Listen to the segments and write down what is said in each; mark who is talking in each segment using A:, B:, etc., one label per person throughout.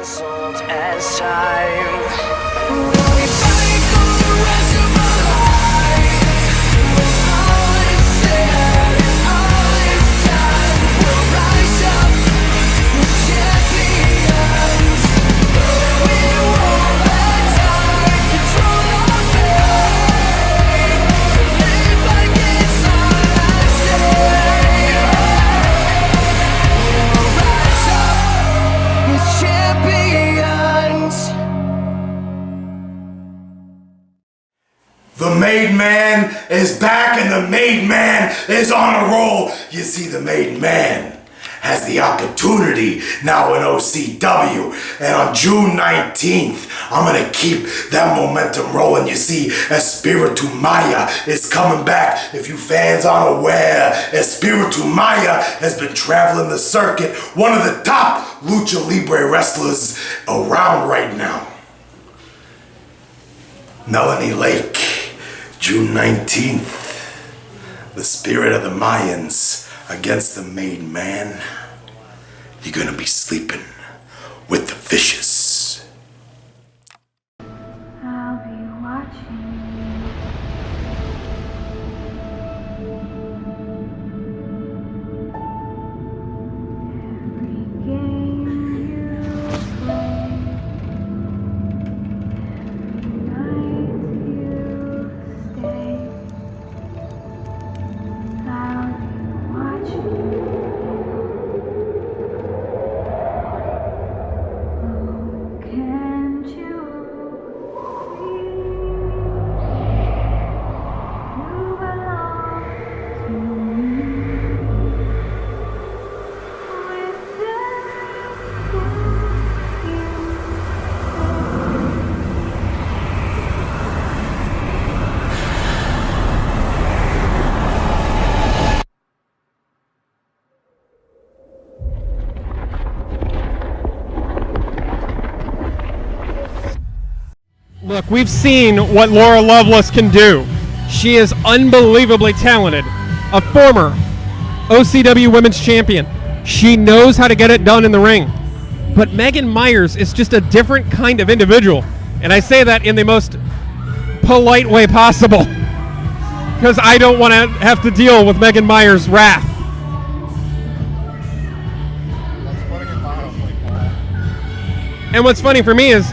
A: sold as time.
B: The Made Man is back and the Made Man is on a roll. You see, the Made Man has the opportunity now in OCW. And on June 19th, I'm going to keep that momentum rolling. You see, Espiritu Maya is coming back. If you fans aren't aware, Espiritu Maya has been traveling the circuit. One of the top Lucha Libre wrestlers around right now. Melanie Lake. June 19th, the spirit of the Mayans against the Made Man. You're gonna be sleeping with the vicious.
C: I'll be watching every game you play.
D: Look, we've seen what Laura Loveless can do. She is unbelievably talented. A former OCW Women's Champion. She knows how to get it done in the ring. But Megan Meyers is just a different kind of individual. And I say that in the most polite way possible. Because I don't want to have to deal with Megan Meyers' wrath. And what's funny for me is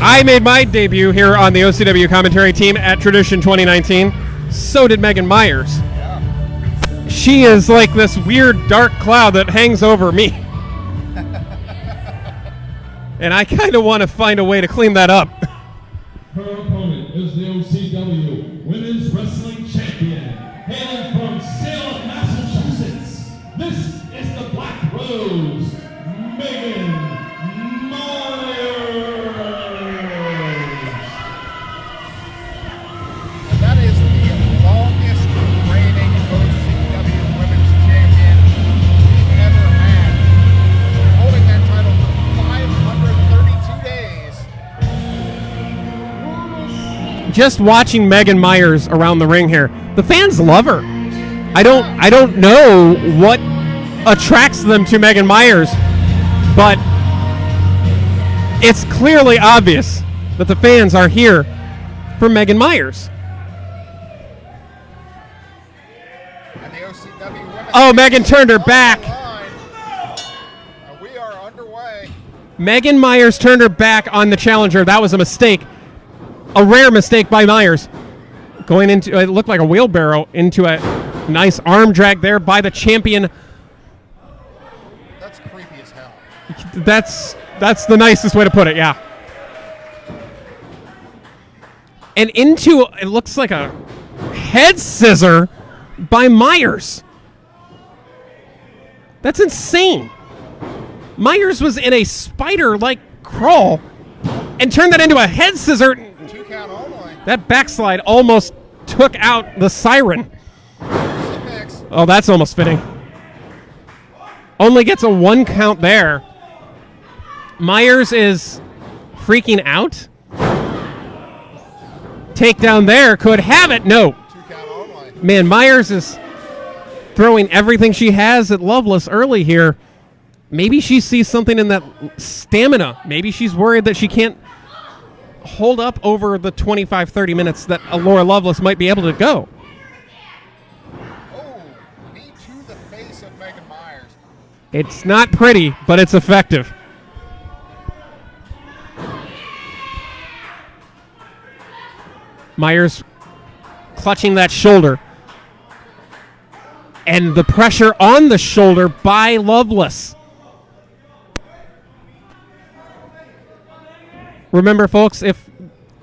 D: I made my debut here on the OCW commentary team at Tradition 2019. So did Megan Meyers. Yeah. She is like this weird dark cloud that hangs over me. And I kind of want to find a way to clean that up.
E: Her opponent is the OCW Women's Wrestling Champion, hailing from Salem, Massachusetts. This is the Black Rose, Megan Meyers.
F: That is the longest reigning OCW Women's Champion we've ever had, holding that title for 532 days.
D: Just watching Megan Meyers around the ring here, the fans love her. I don't know what attracts them to Megan Meyers, but it's clearly obvious that the fans are here for Megan Meyers. Oh, Megan turned her back.
F: We are underway.
D: Megan Meyers turned her back on the challenger. That was a mistake. A rare mistake by Meyers. Going into, it looked like a wheelbarrow, into a nice arm drag there by the champion.
F: That's creepy as hell.
D: That's the nicest way to put it, yeah. And into, it looks like a head scissor by Meyers. That's insane. Meyers was in a spider-like crawl and turned that into a head scissor.
F: 2 count only.
D: That backslide almost took out the Siren. Oh, that's almost fitting. Only gets a 1 count there. Meyers is freaking out. Takedown there, could have it. No.
F: 2 count only.
D: Man, Meyers is throwing everything she has at Loveless early here. Maybe she sees something in that stamina. Maybe she's worried that she can't hold up over the 25, 30 minutes that Laura Loveless might be able to go.
F: Oh, knee to the face of Megan Meyers.
D: It's not pretty, but it's effective. Meyers clutching that shoulder. And the pressure on the shoulder by Loveless. Remember, folks, if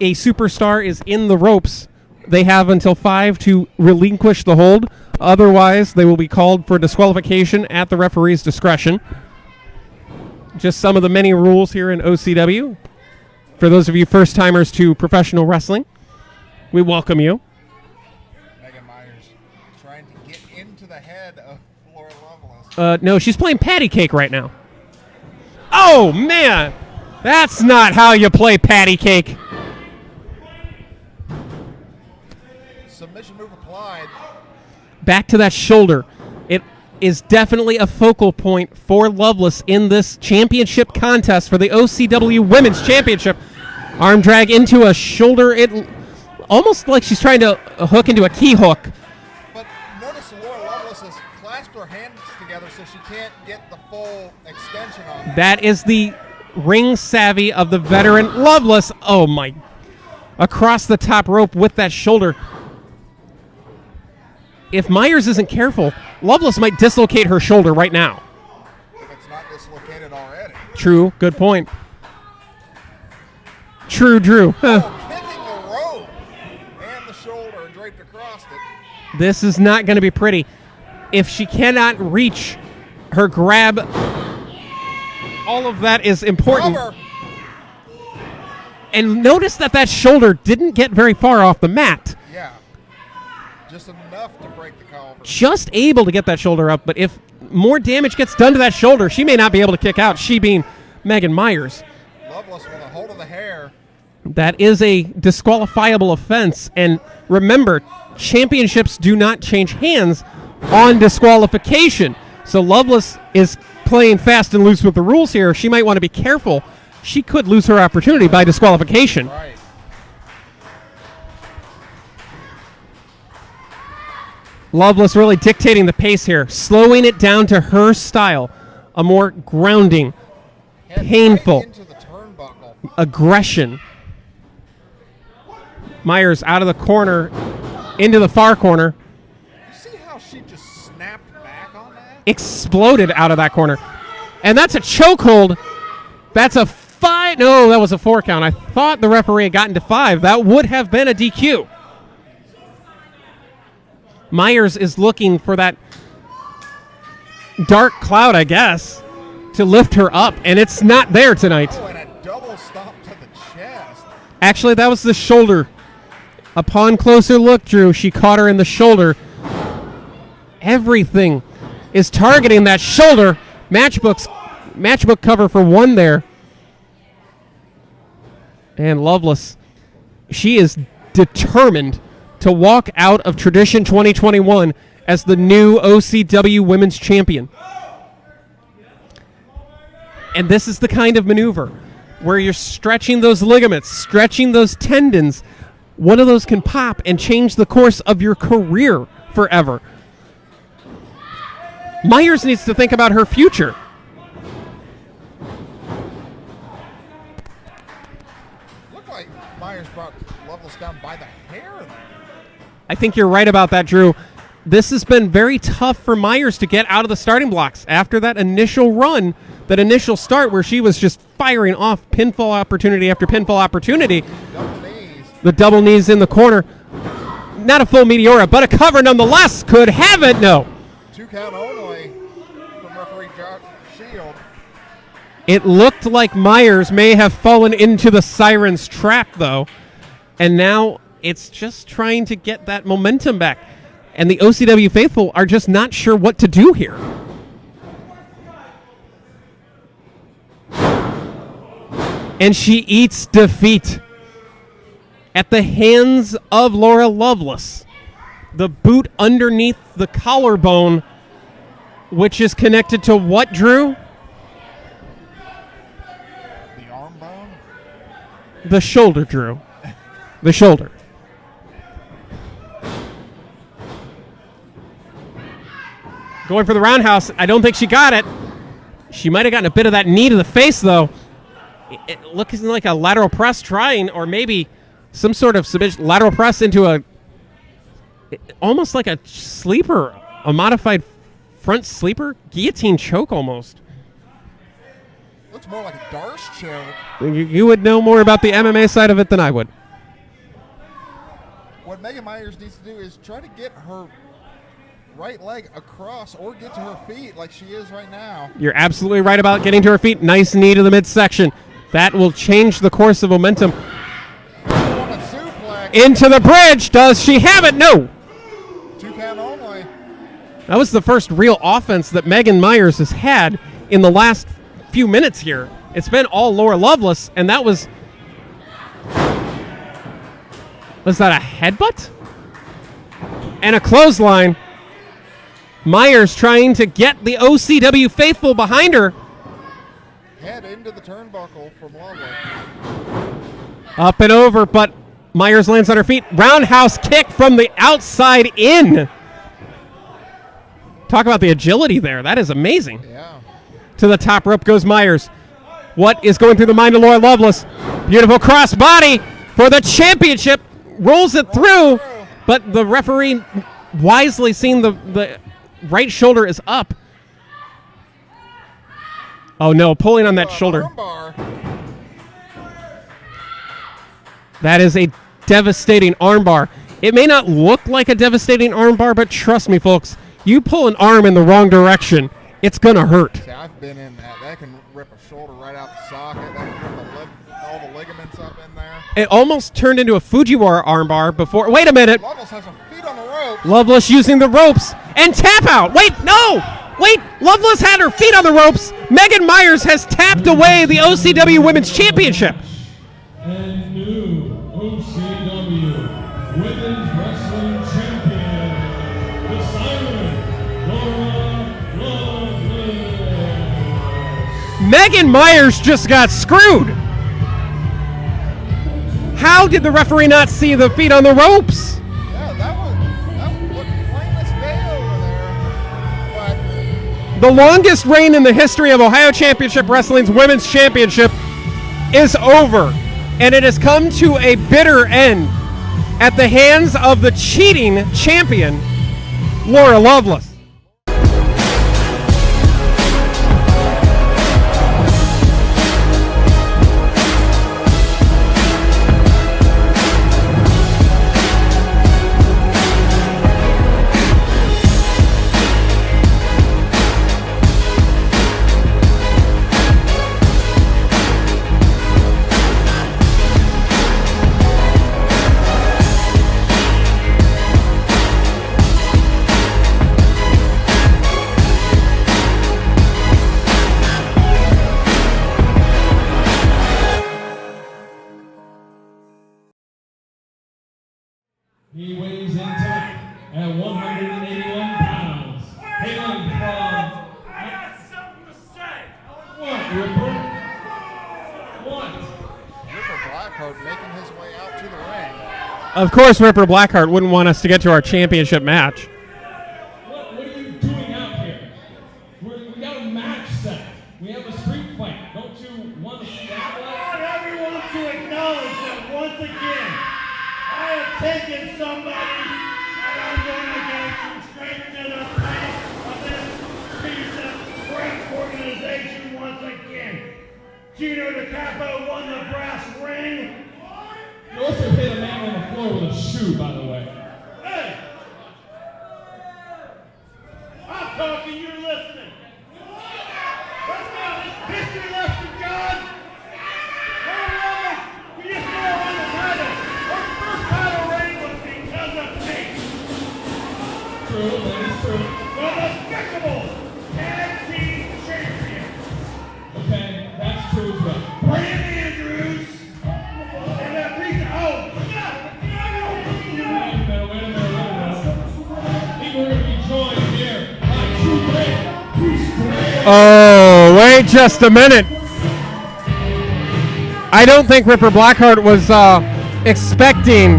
D: a superstar is in the ropes, they have until 5 to relinquish the hold. Otherwise, they will be called for disqualification at the referee's discretion. Just some of the many rules here in OCW. For those of you first-timers to professional wrestling, we welcome you.
F: Megan Meyers trying to get into the head of Laura Loveless.
D: No, she's playing patty cake right now. Oh, man! That's not how you play patty cake.
F: Submission move applied.
D: Back to that shoulder. It is definitely a focal point for Loveless in this championship contest for the OCW Women's Championship. Arm drag into a shoulder. It almost like she's trying to hook into a key hook.
F: But notice Laura Loveless has clasped her hands together so she can't get the full extension on that.
D: That is the ring savvy of the veteran Loveless. Oh, my. Across the top rope with that shoulder. If Meyers isn't careful, Loveless might dislocate her shoulder right now.
F: If it's not dislocated already.
D: True. Good point. True, Drew.
F: Oh, kicking the rope and the shoulder draped across it.
D: This is not going to be pretty. If she cannot reach her grab, all of that is important.
F: Cover.
D: And notice that that shoulder didn't get very far off the mat.
F: Yeah. Just enough to break the collar.
D: Just able to get that shoulder up, but if more damage gets done to that shoulder, she may not be able to kick out, she being Megan Meyers.
F: Loveless with a hold of the hair.
D: That is a disqualifiable offense. And remember, championships do not change hands on disqualification. So Loveless is playing fast and loose with the rules here. She might want to be careful. She could lose her opportunity by disqualification.
F: Right.
D: Loveless really dictating the pace here, slowing it down to her style, a more grounding,
F: Head
D: painful
F: right into the turnbuckle.
D: aggression. Meyers out of the corner, into the far corner,
F: You see how she just snapped back on that?
D: exploded out of that corner. And that's a chokehold. That's a 5. No, that was a 4 count. I thought the referee had gotten to 5. That would have been a DQ. Meyers is looking for that dark cloud, I guess, to lift her up, and it's not there tonight.
F: Oh, and a double stomp to the chest.
D: Actually, that was the shoulder. Upon closer look, Drew, she caught her in the shoulder. Everything is targeting that shoulder. Matchbook cover for 1 there. And Loveless, she is determined to walk out of Tradition 2021 as the new OCW Women's Champion. And this is the kind of maneuver where you're stretching those ligaments, stretching those tendons. One of those can pop and change the course of your career forever. Meyers needs to think about her future.
F: Looked like Meyers brought Loveless down by the hair there.
D: I think you're right about that, Drew. This has been very tough for Meyers to get out of the starting blocks after that initial run, that initial start where she was just firing off pinfall opportunity after pinfall opportunity.
F: Double knees.
D: The double knees in the corner. Not a full Meteora, but a cover nonetheless. Could have it. No.
F: 2 count only from referee Josh Shield.
D: It looked like Meyers may have fallen into the Siren's trap, though. And now it's just trying to get that momentum back. And the OCW faithful are just not sure what to do here. And she eats defeat at the hands of Laura Loveless. The boot underneath the collarbone, which is connected to what, Drew? The shoulder, Drew. The shoulder. Going for the roundhouse. I don't think she got it. She might have gotten a bit of that knee to the face, though. It looks like a lateral press trying, or maybe some sort of submission. Lateral press into almost like a sleeper, a modified front sleeper. Guillotine choke almost.
F: Looks more like a Darce choke.
D: You would know more about the MMA side of it than I would.
F: What Megan Meyers needs to do is try to get her right leg across or get to her feet like she is right now.
D: You're absolutely right about getting to her feet. Nice knee to the midsection. That will change the course of momentum. Into the bridge. Does she have it? No.
F: 2 count only.
D: That was the first real offense that Megan Meyers has had in the last few minutes here. It's been all Laura Loveless, and that was that a headbutt? And a clothesline. Meyers trying to get the OCW faithful behind her.
F: Head into the turnbuckle from Loveless.
D: Up and over, but Meyers lands on her feet. Roundhouse kick from the outside in. Talk about the agility there. That is amazing.
F: Yeah.
D: To the top rope goes Meyers. What is going through the mind of Laura Loveless? Beautiful cross body for the championship. Rolls it through, but the referee wisely seeing the right shoulder is up. Oh no, pulling on that shoulder.
F: Armbar.
D: That is a devastating armbar. It may not look like a devastating armbar, but trust me, folks, you pull an arm in the wrong direction, it's gonna hurt.
F: See, I've been in that. That can rip a shoulder right out the socket. That can rip all the ligaments up in there.
D: It almost turned into a Fujiwara armbar before. Wait a minute.
F: Loveless has her feet on the ropes.
D: Loveless using the ropes and tap out. Wait, no. Wait, Loveless had her feet on the ropes. Megan Meyers has tapped away the OCW Women's Championship.
E: And new OCW Women's Wrestling Champion, the Siren, Loveless.
D: Megan Meyers just got screwed. How did the referee not see the feet on the ropes?
F: Yeah, that looked plain as day over there. But
D: The longest reign in the history of Ohio Championship Wrestling's Women's Championship is over, and it has come to a bitter end at the hands of the cheating champion, Laura Loveless.
E: He weighs in at 181 pounds. Hailing from... I got something to say. What, Ripper? What?
F: Ripper Blackhart making his way out to the ring.
D: Of course, Ripper Blackhart wouldn't want us to get to our championship match.
E: What are you doing out here? We got a match set. We have a street fight. Don't you want to stab us?
G: I want everyone to acknowledge that once again, I have taken somebody and I'm going to get him straight to the face of this piece of crap organization once again. Gino DeCapo won the brass ring.
E: You also hit a man on the floor with a shoe, by the way.
G: Hey! I'm talking, you're listening. Let's go, this history lesson, John. We just go on the title. Our first title reign was because of me.
E: True, that is true.
G: The despicable tag team champions.
E: Okay, that's true as well.
G: Brand Andrews. And that piece of,
E: Wait a minute. I think we're going to be joined here by True Great, Bruce Graham.
D: Oh, wait just a minute. I don't think Ripper Blackhart was expecting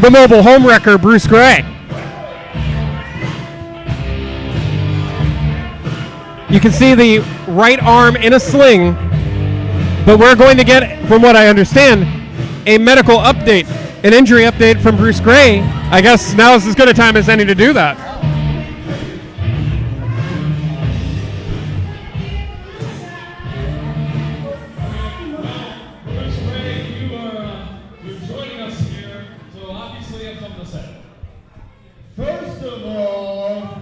D: the Mobile Homewrecker, Bruce Gray. You can see the right arm in a sling, but we're going to get, from what I understand, a medical update, an injury update from Bruce Gray. I guess now is as good a time as any to do that.
E: Bruce Gray, you're joining us here, so obviously you have something to say.
G: First of all,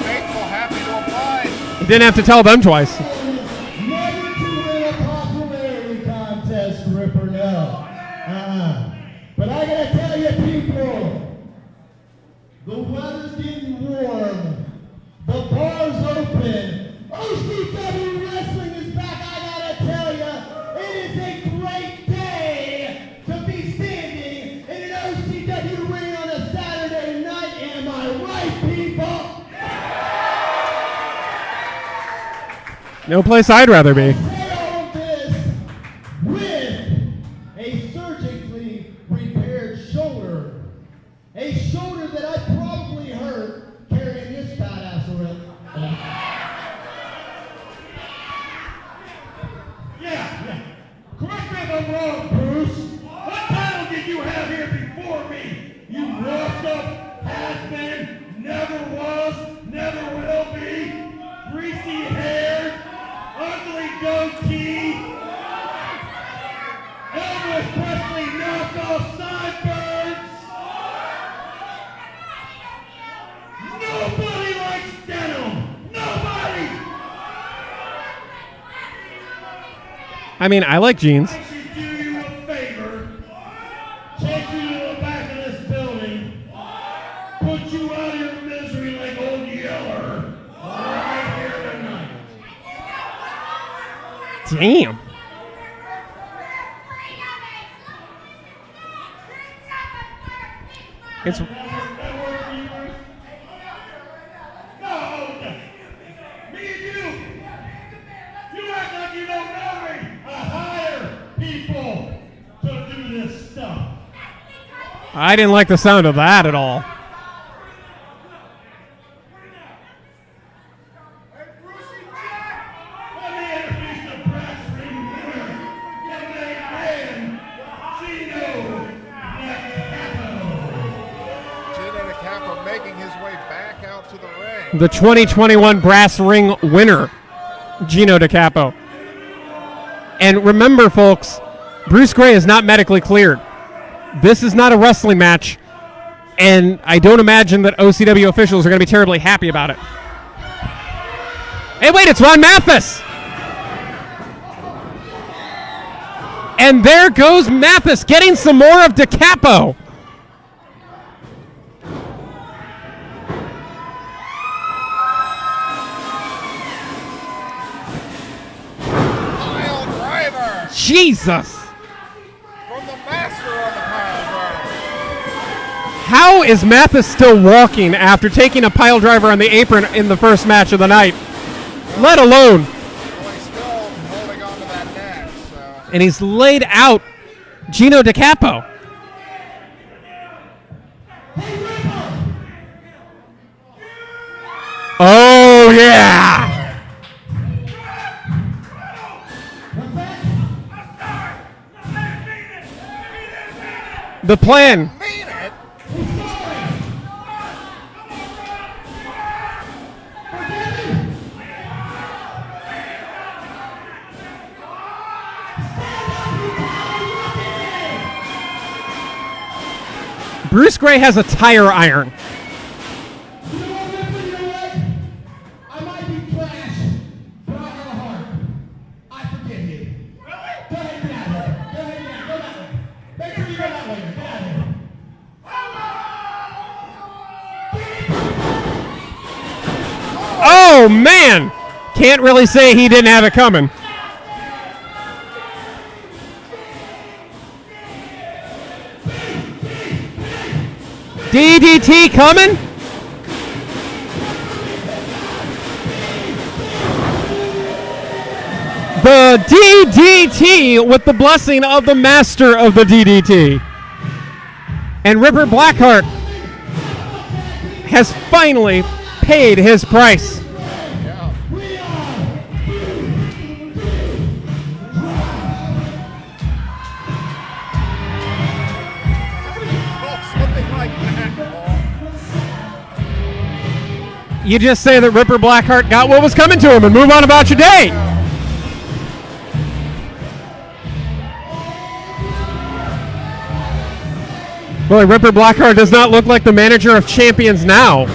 F: Faithful happy to oblige.
D: Didn't have to tell them twice.
G: never to win a popularity contest, Ripper, no. But I gotta tell you, people, the weather's getting warm, the bar's open, OCW Wrestling is back. I gotta tell you, it is a great day to be standing in an OCW ring on a Saturday night. Am I right, people?
D: No place I'd rather be.
G: Say all of this with a surgically repaired shoulder. A shoulder that I probably hurt carrying this fat ass around. Yeah. Correct me if I'm wrong, Bruce. What title did you have here before me? You washed up, has been, never was, never will be, greasy hair, ugly goatee, Elvis Presley knockoff sideburns. Nobody likes denim. Nobody.
D: I mean, I like jeans.
G: I should do you a favor. Take you to the back of this building. Put you out of your misery like old Yeller. Right here tonight.
D: Damn. It's
G: Network viewers. No, me and you. You act like you don't know me. I hire people to do this stuff.
D: I didn't like the sound of that at all.
G: Let me introduce the brass ring winner, the main man, Gino DeCapo.
F: Gino DeCapo making his way back out to the ring.
D: The 2021 brass ring winner, Gino DeCapo. And remember, folks, Bruce Gray is not medically cleared. This is not a wrestling match, and I don't imagine that OCW officials are going to be terribly happy about it. Hey, wait, it's Ron Mathis! And there goes Mathis getting some more of DeCapo.
F: Pile driver
D: Jesus!
F: from the master of the pile driver.
D: How is Mathis still walking after taking a pile driver on the apron in the first match of the night? Let alone.
F: Well, he's still holding on to that neck, so.
D: And he's laid out Gino DeCapo.
G: Hey, Ripper!
D: Oh, yeah.
G: What's that?
D: The plan.
F: Mean it.
G: He's sorry. Forgive him.
D: Bruce Gray has a tire iron.
G: You know what, Ripper? You know what? I might be trash, but I have a heart. I forgive you. Really? Go ahead, get out of here. Go ahead, get out. Go that way. Make sure you go that way. Get out of here.
D: Oh, man. Can't really say he didn't have it coming. DDT coming. the DDT with the blessing of the master of the DDT. And Ripper Blackhart has finally paid his price.
F: Yeah. Oh, something like that, Paul.
D: You just say that Ripper Blackhart got what was coming to him and move on about your day. Boy, Ripper Blackhart does not look like the manager of champions now.